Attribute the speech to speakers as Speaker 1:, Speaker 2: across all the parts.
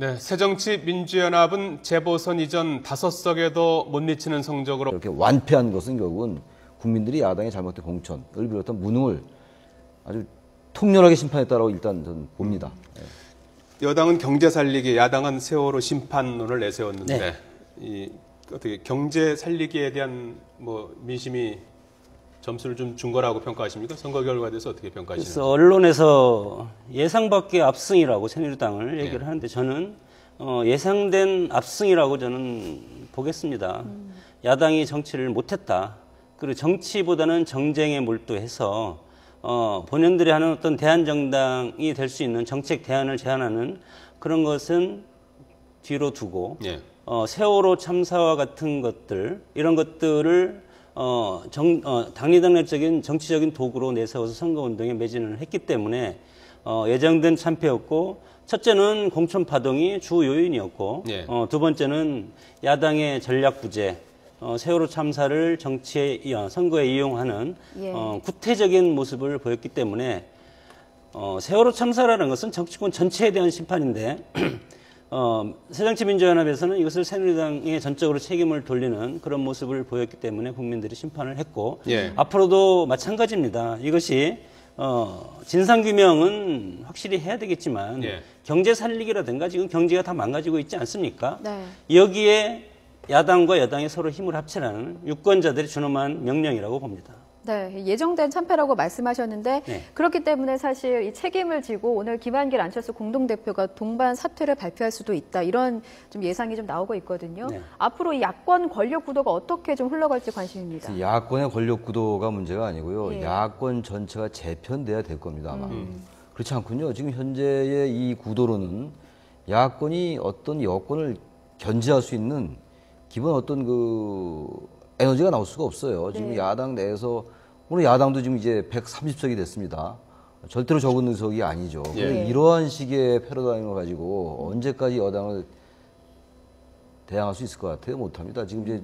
Speaker 1: 네, 새정치민주연합은 재보선 이전 5석에도 못 미치는 성적으로
Speaker 2: 이렇게 완패한 것은 결국은 국민들이 야당의 잘못된 공천을 비롯한 무능을 아주 통렬하게 심판했다고 일단 저는 봅니다.
Speaker 1: 여당은 경제 살리기, 야당은 세월호 심판론을 내세웠는데
Speaker 3: 네.
Speaker 1: 이 어떻게 경제 살리기에 대한 민심이 점수를 좀 준 거라고 평가하십니까? 선거 결과에 대해서 어떻게 평가하시나요?
Speaker 3: 그래서 언론에서 예상 밖의 압승이라고 새누리당을 얘기를
Speaker 1: 네.
Speaker 3: 하는데 저는 예상된 압승이라고 저는 보겠습니다. 야당이 정치를 못했다. 그리고 정치보다는 정쟁에 몰두해서 본인들이 하는 어떤 대안정당이 될 수 있는 정책 대안을 제안하는 그런 것은 뒤로 두고
Speaker 1: 예.
Speaker 3: 세월호 참사와 같은 것들 이런 것들을 당리당략적인 정치적인 도구로 내세워서 선거운동에 매진을 했기 때문에 예정된 참패였고 첫째는 공천 파동이 주 요인이었고
Speaker 1: 예.
Speaker 3: 두 번째는 야당의 전략 부재 세월호 참사를 선거에 이용하는
Speaker 4: 예.
Speaker 3: 구태적인 모습을 보였기 때문에 세월호 참사라는 것은 정치권 전체에 대한 심판인데 새정치민주연합에서는 이것을 새누리당에 전적으로 책임을 돌리는 그런 모습을 보였기 때문에 국민들이 심판을 했고
Speaker 1: 예.
Speaker 3: 앞으로도 마찬가지입니다. 이것이 진상규명은 확실히 해야 되겠지만
Speaker 1: 예.
Speaker 3: 경제 살리기라든가 지금 경제가 다 망가지고 있지 않습니까?
Speaker 4: 네.
Speaker 3: 여기에 야당과 여당이 서로 힘을 합치라는 유권자들이 준엄한 명령이라고 봅니다.
Speaker 4: 네, 예정된 참패라고 말씀하셨는데
Speaker 3: 네.
Speaker 4: 그렇기 때문에 사실 이 책임을 지고 오늘 김한길 안철수 공동대표가 동반 사퇴를 발표할 수도 있다 이런 좀 예상이 좀 나오고 있거든요.
Speaker 3: 네.
Speaker 4: 앞으로 이 야권 권력 구도가 어떻게 좀 흘러갈지 관심입니다.
Speaker 2: 야권의 권력 구도가 문제가 아니고요.
Speaker 4: 예.
Speaker 2: 야권 전체가 재편돼야 될 겁니다, 아마. 그렇지 않군요. 지금 현재의 이 구도로는 야권이 어떤 여권을 견제할 수 있는 기본 어떤 에너지가 나올 수가 없어요. 지금
Speaker 4: 네.
Speaker 2: 야당 내에서 오늘 야당도 지금 이제 130석이 됐습니다. 절대로 적은 의석이 아니죠.
Speaker 1: 예.
Speaker 2: 이러한 식의 패러다임을 가지고 언제까지 여당을 대항할 수 있을 것 같아요? 못합니다. 지금 이제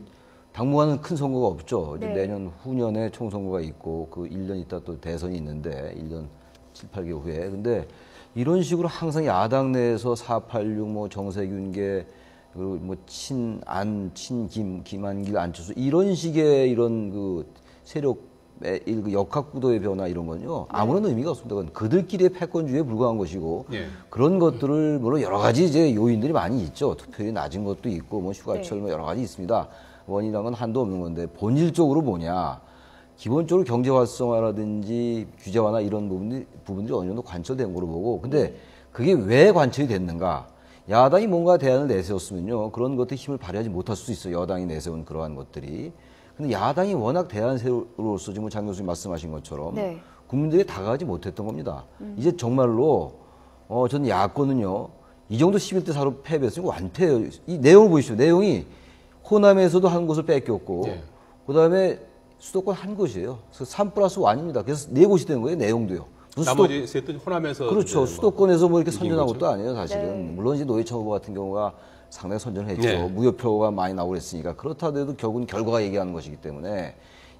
Speaker 2: 당분간은 큰 선거가 없죠. 이제
Speaker 4: 네.
Speaker 2: 내년 후년에 총선거가 있고 그 1년 있다 또 대선이 있는데 1년 7, 8개월 후에. 근데 이런 식으로 항상 야당 내에서 486 정세균계 그리고 친안, 친김, 김한길, 안철수 이런 식의 이런 세력의 역학구도의 변화 이런 건요 아무런 의미가 없습니다. 그건 그들끼리의 패권주의에 불과한 것이고
Speaker 1: 예.
Speaker 2: 그런 것들을 물론 여러 가지 이제 요인들이 많이 있죠. 투표율이 낮은 것도 있고 휴가철 여러 가지 있습니다. 원인이란 건 한도 없는 건데 본질적으로 뭐냐? 기본적으로 경제 활성화라든지 규제 완화 이런 부분들이 어느 정도 관철된 거로 보고 근데 그게 왜 관철이 됐는가? 야당이 뭔가 대안을 내세웠으면요. 그런 것들이 힘을 발휘하지 못할 수도 있어요. 여당이 내세운 그러한 것들이. 근데 야당이 워낙 대안으로서 지금 장 교수님 말씀하신 것처럼
Speaker 4: 네.
Speaker 2: 국민들이 다가가지 못했던 겁니다. 이제 정말로 저는 야권은요. 이 정도 11대 4로 패배했으니까 완패예요. 이 내용을 보시죠. 내용이 호남에서도 한 곳을 뺏겼고
Speaker 1: 예.
Speaker 2: 그다음에 수도권 한 곳이에요. 그래서 3+1입니다. 그래서 4곳이 된 거예요. 내용도요.
Speaker 1: 나머지 셋은 호남에서
Speaker 2: 그렇죠. 수도권에서 이렇게
Speaker 1: 이긴
Speaker 2: 선전한
Speaker 1: 거죠.
Speaker 2: 것도 아니에요, 사실은.
Speaker 4: 네.
Speaker 2: 물론 이제 노회찬 후보 같은 경우가 상당히 선전을 했죠.
Speaker 1: 네.
Speaker 2: 무효표가 많이 나오고 그랬으니까. 그렇다 하더라도 결국은 결과가 얘기하는 것이기 때문에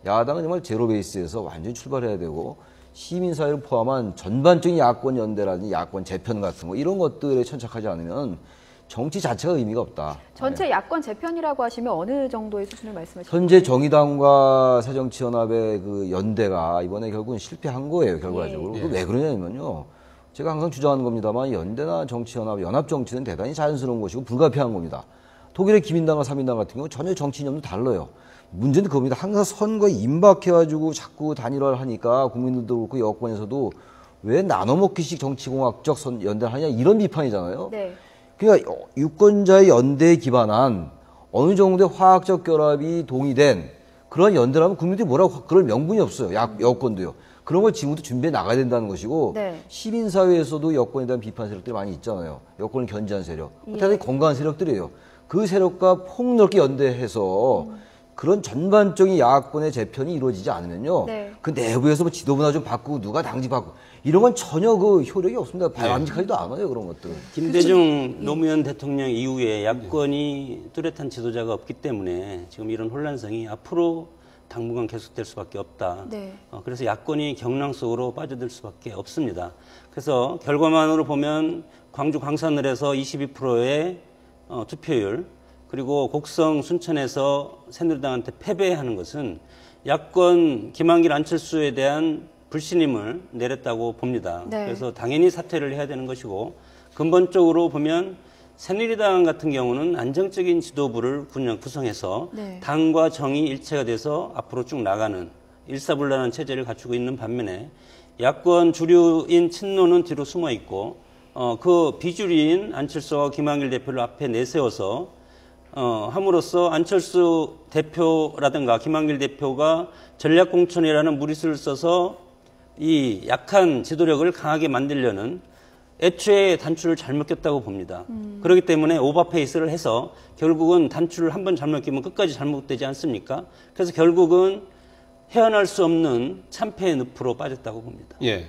Speaker 2: 야당은 정말 제로 베이스에서 완전히 출발해야 되고 시민사회를 포함한 전반적인 야권 연대라든지 야권 재편 같은 거 이런 것들에 천착하지 않으면 정치 자체가 의미가 없다.
Speaker 4: 전체 야권 재편이라고 하시면 어느 정도의 수준을 말씀하시나요?
Speaker 2: 현재 정의당과 새정치연합의 그 연대가 이번에 결국은 실패한 거예요, 결과적으로.
Speaker 1: 예.
Speaker 2: 그게 왜 그러냐면요. 제가 항상 주장하는 겁니다만 연대나 정치연합, 연합정치는 대단히 자연스러운 것이고 불가피한 겁니다. 독일의 기민당과 사민당 같은 경우는 전혀 정치 이념도 달라요. 문제는 그겁니다. 항상 선거에 임박해가지고 자꾸 단일화를 하니까 국민들도 그렇고 여권에서도 왜 나눠먹기식 정치공학적 연대를 하냐 이런 비판이잖아요.
Speaker 4: 네.
Speaker 2: 그러니까 유권자의 연대에 기반한 어느 정도의 화학적 결합이 동의된 그런 연대라면 국민들이 뭐라고 그럴 명분이 없어요. 여권도요. 그런 걸 지금부터 준비해 나가야 된다는 것이고
Speaker 4: 네.
Speaker 2: 시민사회에서도 여권에 대한 비판 세력들이 많이 있잖아요. 여권을 견제한 세력.
Speaker 4: 예.
Speaker 2: 대단히 건강한 세력들이에요. 그 세력과 폭넓게 연대해서 그런 전반적인 야권의 재편이 이루어지지 않으면요.
Speaker 4: 네.
Speaker 2: 그 내부에서 지도부나 좀 바꾸고 누가 당지 바꾸고 이런 건 전혀 효력이 없습니다. 바람직하지도 않아요. 그런 것들.
Speaker 3: 김대중 노무현 대통령 이후에 야권이 뚜렷한 지도자가 없기 때문에 지금 이런 혼란성이 앞으로 당분간 계속될 수밖에 없다.
Speaker 4: 네.
Speaker 3: 그래서 야권이 경랑 속으로 빠져들 수밖에 없습니다. 그래서 결과만으로 보면 광주 광산을에서 22%의 투표율, 그리고 곡성 순천에서 새누리당한테 패배하는 것은 야권 김한길 안철수에 대한 불신임을 내렸다고 봅니다.
Speaker 4: 네.
Speaker 3: 그래서 당연히 사퇴를 해야 되는 것이고, 근본적으로 보면 새누리당 같은 경우는 안정적인 지도부를 구성해서
Speaker 4: 네.
Speaker 3: 당과 정이 일체가 돼서 앞으로 쭉 나가는 일사불란한 체제를 갖추고 있는 반면에 야권 주류인 친노는 뒤로 숨어 있고 그 비주류인 안철수와 김한길 대표를 앞에 내세워서 함으로써 안철수 대표라든가 김한길 대표가 전략공천이라는 무리수를 써서 이 약한 지도력을 강하게 만들려는 애초에 단추를 잘못 꼈다고 봅니다. 그렇기 때문에 오버페이스를 해서 결국은 단추를 한번 잘못 끼면 끝까지 잘못되지 않습니까? 그래서 결국은 헤어날 수 없는 참패의 늪으로 빠졌다고 봅니다.
Speaker 1: 예.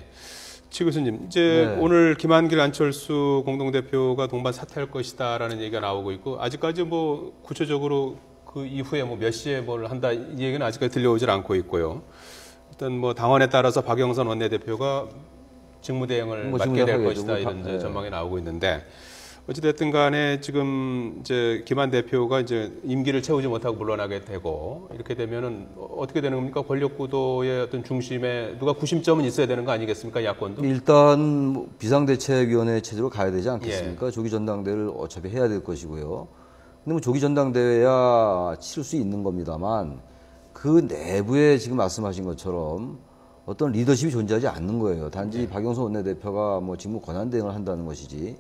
Speaker 1: 치 교수님, 이제
Speaker 2: 네.
Speaker 1: 오늘 김한길 안철수 공동대표가 동반 사퇴할 것이다라는 얘기가 나오고 있고, 아직까지 뭐 구체적으로 그 이후에 뭐 몇 시에 뭘 한다 이 얘기는 아직까지 들려오질 않고 있고요. 일단 뭐 당원에 따라서 박영선 원내대표가 직무대행을 맡게 될 것이다 이런 이제 전망이 나오고 있는데, 어찌됐든 간에 지금 이제 김한 대표가 이제 임기를 채우지 못하고 물러나게 되고, 이렇게 되면은 어떻게 되는 겁니까? 권력 구도의 어떤 중심에 누가 구심점은 있어야 되는 거 아니겠습니까? 야권도?
Speaker 2: 일단 비상대책위원회 체제로 가야 되지 않겠습니까? 조기 전당대회를 어차피 해야 될 것이고요. 근데 뭐 조기 전당대회야 치를 수 있는 겁니다만, 그 내부에 지금 말씀하신 것처럼 어떤 리더십이 존재하지 않는 거예요. 단지 박영선 원내대표가 뭐 직무 권한 대행을 한다는 것이지,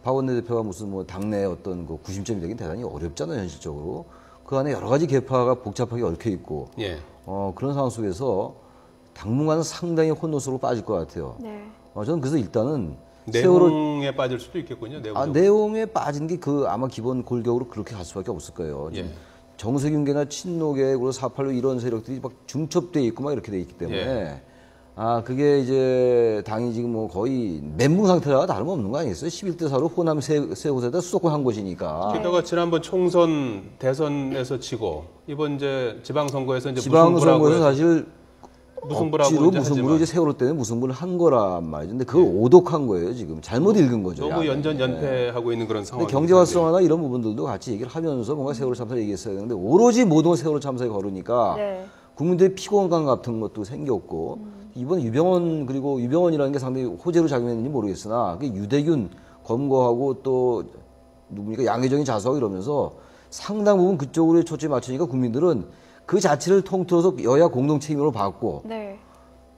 Speaker 2: 박 원내대표가 무슨 뭐 당내 어떤 그 구심점이 되긴 대단히 어렵잖아요, 현실적으로. 그 안에 여러 가지 계파가 복잡하게 얽혀 있고,
Speaker 1: 예.
Speaker 2: 그런 상황 속에서 당분간은 상당히 혼돈 속으로 빠질 것 같아요.
Speaker 4: 네.
Speaker 2: 저는 그래서 일단은 세월호
Speaker 1: 내용에 빠질 수도 있겠군요. 내부적으로.
Speaker 2: 내용에 빠진 게 그 아마 기본 골격으로 그렇게 갈 수밖에 없을 거예요.
Speaker 1: 예.
Speaker 2: 정세균계나 친노계 그리고 486 이런 세력들이 막 중첩돼 있고 막 이렇게 돼 있기 때문에
Speaker 1: 예.
Speaker 2: 그게 이제 당이 지금 뭐 거의 멘붕 상태라 다름없는 거 아니겠어요? 11대 4로 호남 세 곳에다 수도권 한 곳이니까.
Speaker 1: 게다가 지난번 총선 대선에서 지고 이번 이제 지방선거에서 이제
Speaker 2: 지방선거에서 사실
Speaker 1: 무승부라고
Speaker 2: 억지로
Speaker 1: 이제
Speaker 2: 무승부로
Speaker 1: 하지만
Speaker 2: 이제 세월호 때문에 무승부를 한 거란 말이죠. 근데 그걸 오독한 거예요, 지금. 잘못 읽은 거죠.
Speaker 1: 너무
Speaker 2: 야당이.
Speaker 1: 연패하고 있는 그런 상황.
Speaker 2: 경제 활성화나 이런 부분들도 같이 얘기를 하면서 뭔가 세월호 참사 얘기했어야 되는데 오로지 모든 걸 세월호 참사에 걸으니까
Speaker 4: 네.
Speaker 2: 국민들의 피곤감 같은 것도 생겼고 이번 유병헌 그리고 유병헌이라는 게 상당히 호재로 작용했는지 모르겠으나 그 유대균 검거하고 또 누구니까 양혜정이 자수하고 이러면서 상당 부분 그쪽으로 초점이 맞추니까 국민들은 그 자체를 통틀어서 여야 공동 책임으로 봤고
Speaker 4: 네.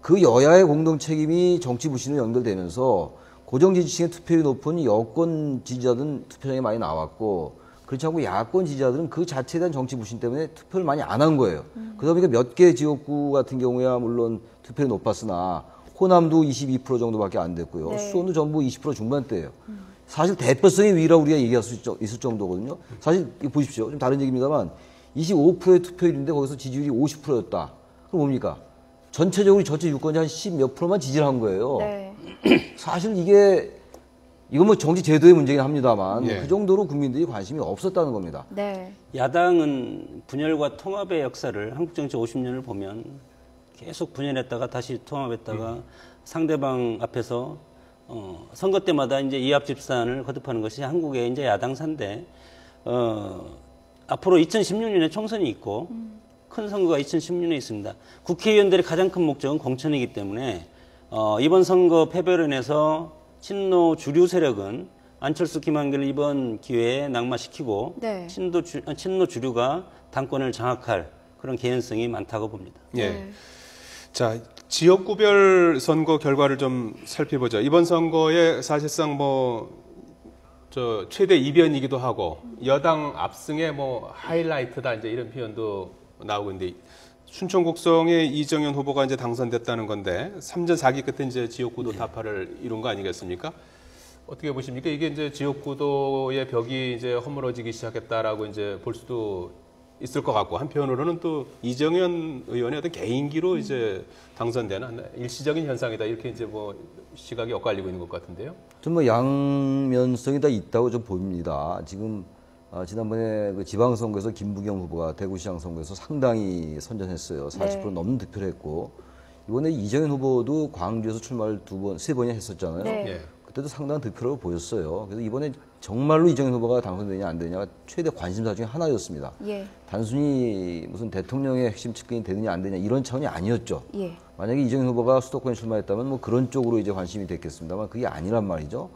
Speaker 2: 그 여야의 공동 책임이 정치 부신으로 연결되면서 고정 지지층의 투표율이 높은 여권 지지자들은 투표장에 많이 나왔고 그렇지 않고 야권 지지자들은 그 자체에 대한 정치 부신 때문에 투표를 많이 안 한 거예요. 그러다 보니까 몇 개 지역구 같은 경우야 물론 투표율이 높았으나 호남도 22% 정도밖에 안 됐고요.
Speaker 4: 네.
Speaker 2: 수원도 전부 20% 중반대예요. 사실 대표성의 위라고 우리가 얘기할 수 있을 정도거든요. 사실 이거 보십시오. 좀 다른 얘기입니다만 25%의 투표율인데 거기서 지지율이 50%였다. 그럼 뭡니까? 전체적으로 전체 유권자 한 10몇 프로만 지지를 한 거예요.
Speaker 4: 네.
Speaker 2: 사실 이건 뭐 정치 제도의 문제긴 합니다만
Speaker 1: 예.
Speaker 2: 그 정도로 국민들이 관심이 없었다는 겁니다.
Speaker 4: 네.
Speaker 3: 야당은 분열과 통합의 역사를 한국 정치 50년을 보면 계속 분열했다가 다시 통합했다가 상대방 앞에서 선거 때마다 이제 이합집산을 거듭하는 것이 한국의 이제 야당사인데 앞으로 2016년에 총선이 있고 큰 선거가 2016년에 있습니다. 국회의원들의 가장 큰 목적은 공천이기 때문에 이번 선거 패배로 인해서 친노 주류 세력은 안철수 김한길을 이번 기회에 낙마시키고
Speaker 4: 네.
Speaker 3: 친노 주류가 당권을 장악할 그런 개연성이 많다고 봅니다.
Speaker 1: 예.
Speaker 4: 네.
Speaker 1: 자, 지역구별 선거 결과를 좀 살펴보죠. 이번 선거에 사실상 최대 이변이기도 하고 여당 압승의 하이라이트다 이제 이런 표현도 나오고 있는데 순천 곡성의 이정현 후보가 이제 당선됐다는 건데 3전 4기 끝에 이제 지역구도 타파를 이룬 거 아니겠습니까? 어떻게 보십니까? 이게 이제 지역구도의 벽이 이제 허물어지기 시작했다라고 이제 볼 수도 있을 것 같고 한편으로는 또 이정현 의원의 어떤 개인기로 이제 당선되는 일시적인 현상이다 이렇게 이제 시각이 엇갈리고 있는 것 같은데요.
Speaker 2: 좀 양면성이 다 있다고 좀 봅니다. 지금 지난번에 그 지방선거에서 김부겸 후보가 대구시장 선거에서 상당히 선전했어요. 40% 넘는 득표를 했고 이번에 이정현 후보도 광주에서 출마를 세 번이나 했었잖아요.
Speaker 4: 네.
Speaker 1: 예.
Speaker 2: 그때도 상당한 득표를 보였어요. 그래서 이번에 정말로 이정현 후보가 당선되냐 안 되냐가 최대 관심사 중에 하나였습니다.
Speaker 4: 예.
Speaker 2: 단순히 무슨 대통령의 핵심 측근이 되느냐 안 되냐 이런 차원이 아니었죠.
Speaker 4: 예.
Speaker 2: 만약에 이정현 후보가 수도권에 출마했다면 뭐 그런 쪽으로 이제 관심이 됐겠습니다만 그게 아니란 말이죠.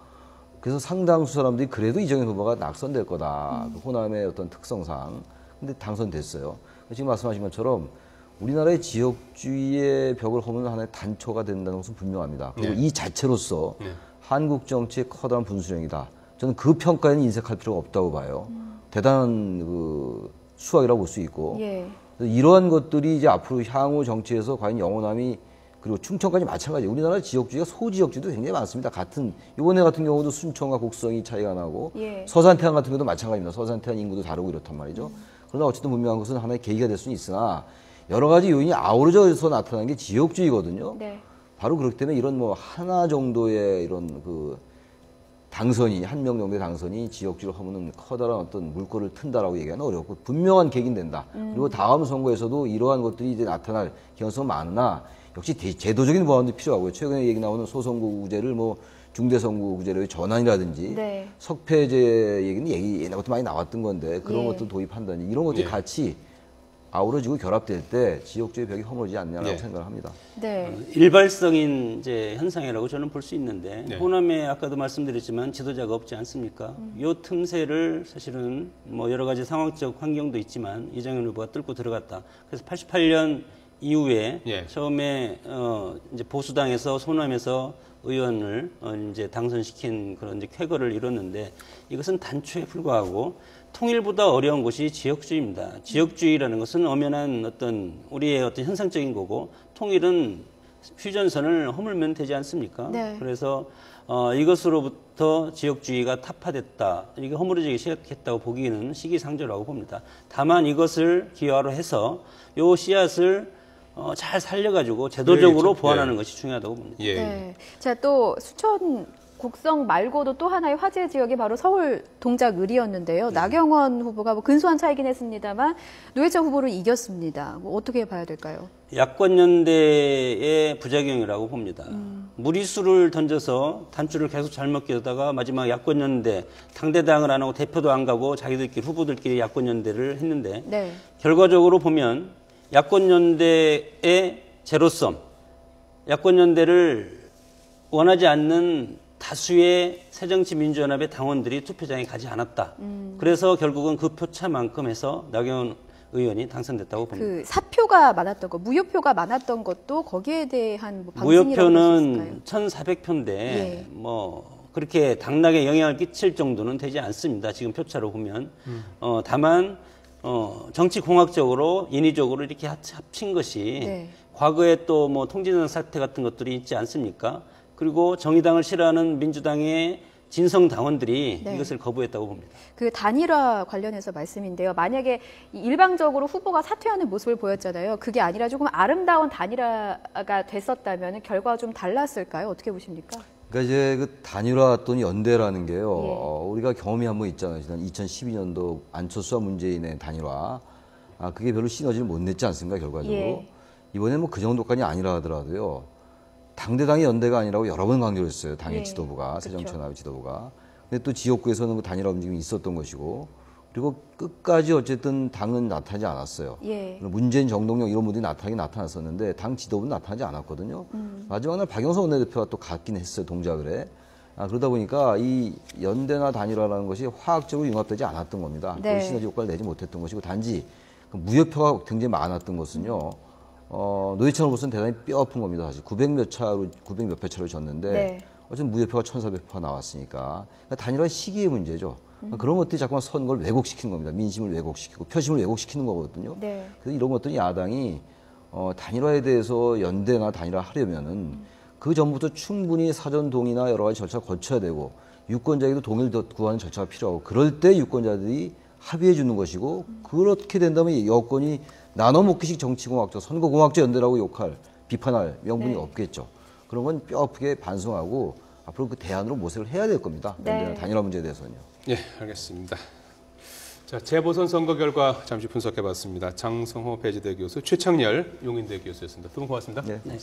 Speaker 2: 그래서 상당수 사람들이 그래도 이정현 후보가 낙선될 거다. 그 호남의 어떤 특성상. 근데 당선됐어요. 지금 말씀하신 것처럼 우리나라의 지역주의의 벽을 허무는 하나의 단초가 된다는 것은 분명합니다. 그리고 이 자체로서 한국 정치의 커다란 분수령이다. 저는 그 평가에는 인색할 필요가 없다고 봐요. 대단한 그 수학이라고 볼 수 있고.
Speaker 4: 예.
Speaker 2: 이러한 것들이 이제 앞으로 향후 정치에서 과연 영호남이 그리고 충청까지 마찬가지예요. 우리나라 지역주의가 소지역주의도 굉장히 많습니다. 이번에 같은 경우도 순천과 곡성이 차이가 나고
Speaker 4: 예.
Speaker 2: 서산태안 같은 경우도 마찬가지입니다. 서산태안 인구도 다르고 이렇단 말이죠. 그러나 어쨌든 분명한 것은 하나의 계기가 될 수는 있으나 여러 가지 요인이 아우러져서 나타나는 게 지역주의거든요.
Speaker 4: 네.
Speaker 2: 바로 그렇기 때문에 이런 뭐 하나 정도의 이런 그 당선이 한 명 정도의 당선이 지역주의를 허무는 커다란 어떤 물꼬를 튼다라고 얘기하는 어렵고 분명한 계기는 된다. 그리고 다음 선거에서도 이러한 것들이 이제 나타날 가능성은 많으나 역시 제도적인 보완도 필요하고요. 최근에 얘기 나오는 소선거구제를 뭐 중대선거구제로의 전환이라든지
Speaker 4: 네.
Speaker 2: 석패제 얘기는 옛날부터 많이 나왔던 건데 그런
Speaker 4: 예.
Speaker 2: 것들 도입한다니 이런 것들이
Speaker 1: 예.
Speaker 2: 같이 아우러지고 결합될 때 지역주의 벽이 허물지 않냐라고
Speaker 1: 예.
Speaker 2: 생각을 합니다.
Speaker 4: 네.
Speaker 3: 일발성인 이제 현상이라고 저는 볼 수 있는데
Speaker 1: 네.
Speaker 3: 호남에 아까도 말씀드렸지만 지도자가 없지 않습니까? 요 틈새를 사실은 뭐 여러 가지 상황적 환경도 있지만 이정현 후보가 뚫고 들어갔다. 그래서 88년 이후에
Speaker 1: 예.
Speaker 3: 처음에 이제 보수당에서 호남에서 의원을 이제 당선시킨 그런 이제 쾌거를 이뤘는데 이것은 단초에 불과하고 통일보다 어려운 것이 지역주의입니다. 지역주의라는 것은 엄연한 어떤 우리의 어떤 현상적인 거고 통일은 휴전선을 허물면 되지 않습니까?
Speaker 4: 네.
Speaker 3: 그래서 이것으로부터 지역주의가 타파됐다. 이게 허물어지기 시작했다고 보기에는 시기상조라고 봅니다. 다만 이것을 기여로 해서 요 씨앗을 잘 살려가지고 제도적으로
Speaker 1: 예,
Speaker 3: 보완하는
Speaker 1: 예.
Speaker 3: 것이 중요하다고 봅니다.
Speaker 1: 예.
Speaker 4: 네. 자, 또 수천 곡성 말고도 또 하나의 화제 지역이 바로 서울 동작을이었는데요. 나경원 후보가 뭐 근소한 차이긴 했습니다만 노회찬 후보를 이겼습니다. 뭐 어떻게 봐야 될까요?
Speaker 3: 야권연대의 부작용이라고 봅니다. 무리수를 던져서 단추를 계속 잘못 끼다가 마지막 야권연대, 당대당을 안 하고 대표도 안 가고 자기들끼리 후보들끼리 야권연대를 했는데
Speaker 4: 네.
Speaker 3: 결과적으로 보면 야권연대의 제로섬, 야권연대를 원하지 않는 다수의 새정치민주연합의 당원들이 투표장에 가지 않았다. 그래서 결국은 그 표차만큼 해서 나경원 의원이 당선됐다고 봅니다.
Speaker 4: 그 사표가 많았던 거, 무효표가 많았던 것도 거기에 대한 뭐 방증이라고 볼수
Speaker 3: 무효표는
Speaker 4: 있을까요?
Speaker 3: 1,400표인데
Speaker 4: 예.
Speaker 3: 뭐 그렇게 당락에 영향을 끼칠 정도는 되지 않습니다. 지금 표차로 보면. 다만 정치공학적으로 인위적으로 이렇게 합친 것이
Speaker 4: 네.
Speaker 3: 과거에 또 뭐 통진당 사태 같은 것들이 있지 않습니까? 그리고 정의당을 싫어하는 민주당의 진성 당원들이
Speaker 4: 네.
Speaker 3: 이것을 거부했다고 봅니다.
Speaker 4: 그 단일화 관련해서 말씀인데요. 만약에 일방적으로 후보가 사퇴하는 모습을 보였잖아요. 그게 아니라 조금 아름다운 단일화가 됐었다면 결과가 좀 달랐을까요? 어떻게 보십니까?
Speaker 2: 그러니까 이제 그 단일화 또는 연대라는 게요.
Speaker 4: 예.
Speaker 2: 우리가 경험이 한번 있잖아요. 지난 2012년도 안철수와 문재인의 단일화. 그게 별로 시너지를 못 냈지 않습니까, 결과적으로.
Speaker 4: 예.
Speaker 2: 이번에 뭐 그 정도까지 아니라 하더라도요. 당대당의 연대가 아니라고 여러 번 강조를 했어요. 당의
Speaker 4: 예.
Speaker 2: 지도부가,
Speaker 4: 그렇죠.
Speaker 2: 새정치연합의 지도부가. 근데 또 지역구에서는 그 단일화 움직임이 있었던 것이고, 그리고 끝까지 어쨌든 당은 나타나지 않았어요.
Speaker 4: 예.
Speaker 2: 문재인, 정동영 이런 분들이 나타났었는데 당 지도부는 나타나지 않았거든요. 마지막 날 박영선 원내대표가 또 갔긴 했어요. 동작을 해. 그러다 보니까 이 연대나 단일화라는 것이 화학적으로 융합되지 않았던 겁니다.
Speaker 4: 네.
Speaker 2: 그 시너지 효과를 내지 못했던 것이고 단지 그 무효표가 굉장히 많았던 것은요. 노회찬 후보는 대단히 뼈아픈 겁니다. 사실 900몇 표 차로 졌는데
Speaker 4: 네.
Speaker 2: 어쨌든 무효표가 1,400표가 나왔으니까 그러니까 단일화 시기의 문제죠. 그런 것들이 자꾸만 선거를 왜곡시키는 겁니다. 민심을 왜곡시키고 표심을 왜곡시키는 거거든요.
Speaker 4: 네.
Speaker 2: 그래서 이런 것들이 야당이 단일화에 대해서 연대나 단일화 하려면은 그 전부터 충분히 사전 동의나 여러 가지 절차를 거쳐야 되고 유권자에게도 동의를 구하는 절차가 필요하고 그럴 때 유권자들이 합의해 주는 것이고 그렇게 된다면 여권이 나눠먹기식 정치공학적, 선거공학적 연대라고 비판할 명분이
Speaker 4: 네.
Speaker 2: 없겠죠. 그런 건 뼈아프게 반성하고 앞으로 그 대안으로 모색을 해야 될 겁니다.
Speaker 4: 네.
Speaker 2: 연대나 단일화 문제에 대해서는요.
Speaker 1: 예, 알겠습니다. 자, 재보선 선거 결과 잠시 분석해봤습니다. 장성호 배지대 교수, 최창렬 용인대 교수였습니다. 두 분 고맙습니다.
Speaker 2: 네.
Speaker 3: 네.